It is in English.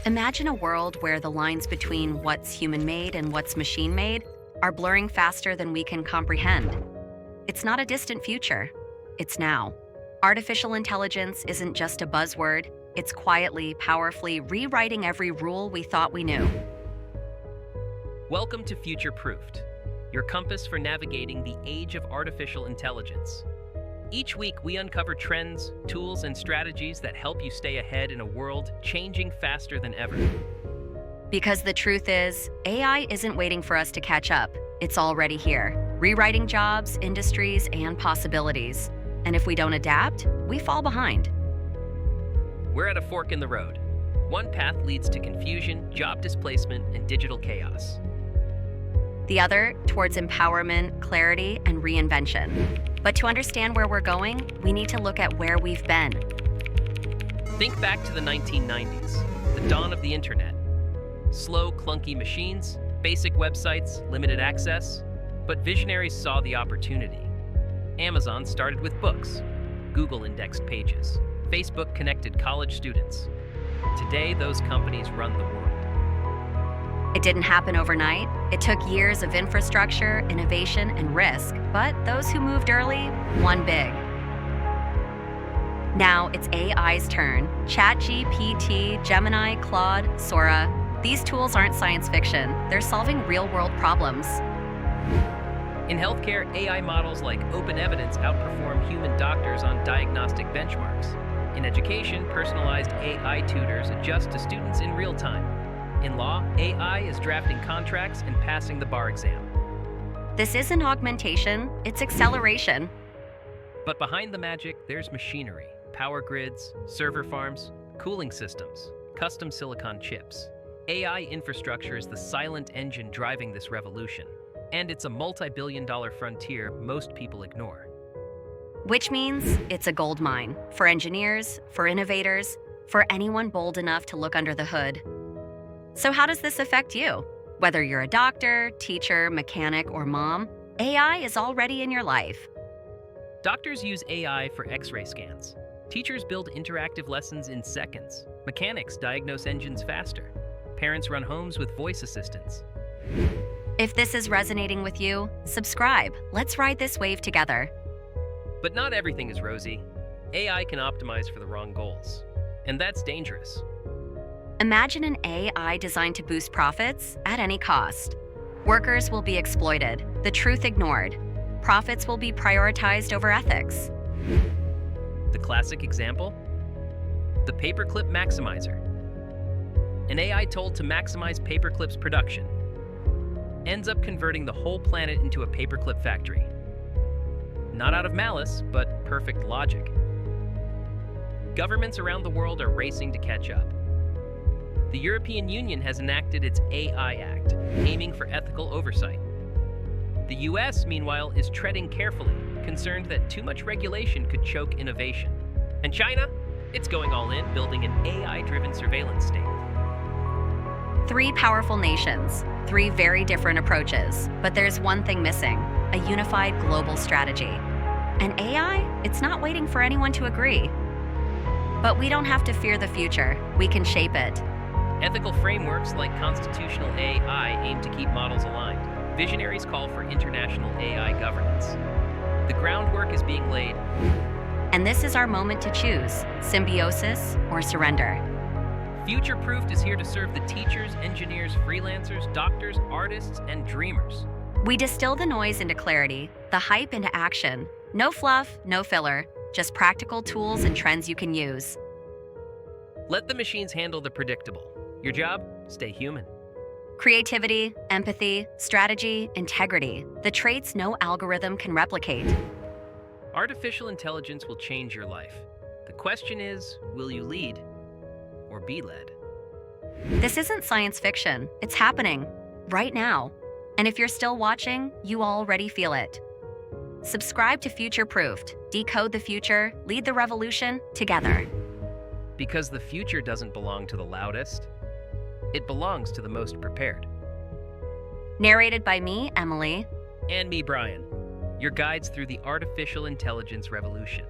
Imagine a world where the lines between what's human-made and what's machine-made are blurring faster than we can comprehend. It's not a distant future, it's now. Artificial intelligence isn't just a buzzword, it's quietly, powerfully rewriting every rule we thought we knew. Welcome to Future Proofed, your compass for navigating the age of artificial intelligence. Each week, we uncover trends, tools, and strategies that help you stay ahead in a world changing faster than ever. Because the truth is, AI isn't waiting for us to catch up. It's already here, rewriting jobs, industries, and possibilities. And if we don't adapt, we fall behind. We're at a fork in the road. One path leads to confusion, job displacement, and digital chaos. The other towards empowerment, clarity, and reinvention. But to understand where we're going, we need to look at where we've been. Think back to the 1990s, the dawn of the internet. Slow, clunky machines, basic websites, limited access, but visionaries saw the opportunity. Amazon started with books, Google indexed pages, Facebook connected college students. Today, those companies run the world. It didn't happen overnight. It took years of infrastructure, innovation, and risk, but those who moved early won big. Now it's AI's turn. ChatGPT, Gemini, Claude, Sora. These tools aren't science fiction. They're solving real-world problems. In healthcare, AI models like open evidence outperform human doctors on diagnostic benchmarks. In education, personalized AI tutors adjust to students in real time. In law, AI is drafting contracts and passing the bar exam. This isn't augmentation, it's acceleration. But behind the magic, there's machinery, power grids, server farms, cooling systems, custom silicon chips. AI infrastructure is the silent engine driving this revolution, and it's a multi-billion-dollar frontier most people ignore. Which means it's a gold mine for engineers, for innovators, for anyone bold enough to look under the hood. So how does this affect you? Whether you're a doctor, teacher, mechanic, or mom, AI is already in your life. Doctors use AI for X-ray scans. Teachers build interactive lessons in seconds. Mechanics diagnose engines faster. Parents run homes with voice assistants. If this is resonating with you, subscribe. Let's ride this wave together. But not everything is rosy. AI can optimize for the wrong goals, and that's dangerous. Imagine an AI designed to boost profits at any cost. Workers will be exploited, the truth ignored. Profits will be prioritized over ethics. The classic example? The paperclip maximizer. An AI told to maximize paperclips production ends up converting the whole planet into a paperclip factory. Not out of malice, but perfect logic. Governments around the world are racing to catch up. The European Union has enacted its AI Act, aiming for ethical oversight. The US, meanwhile, is treading carefully, concerned that too much regulation could choke innovation. And China? It's going all in, building an AI-driven surveillance state. Three powerful nations, three very different approaches, but there's one thing missing, a unified global strategy. And AI, it's not waiting for anyone to agree. But we don't have to fear the future, we can shape it. Ethical frameworks like constitutional AI aim to keep models aligned. Visionaries call for international AI governance. The groundwork is being laid. And this is our moment to choose, symbiosis or surrender. Future Proofed is here to serve the teachers, engineers, freelancers, doctors, artists, and dreamers. We distill the noise into clarity, the hype into action. No fluff, no filler, just practical tools and trends you can use. Let the machines handle the predictable. Your job? Stay human. Creativity, empathy, strategy, integrity, the traits no algorithm can replicate. Artificial intelligence will change your life. The question is, will you lead or be led? This isn't science fiction. It's happening right now. And if you're still watching, you already feel it. Subscribe to Future Proofed. Decode the future, lead the revolution together. Because the future doesn't belong to the loudest. It belongs to the most prepared. Narrated by me, Emily. And me, Brian, your guides through the artificial intelligence revolution.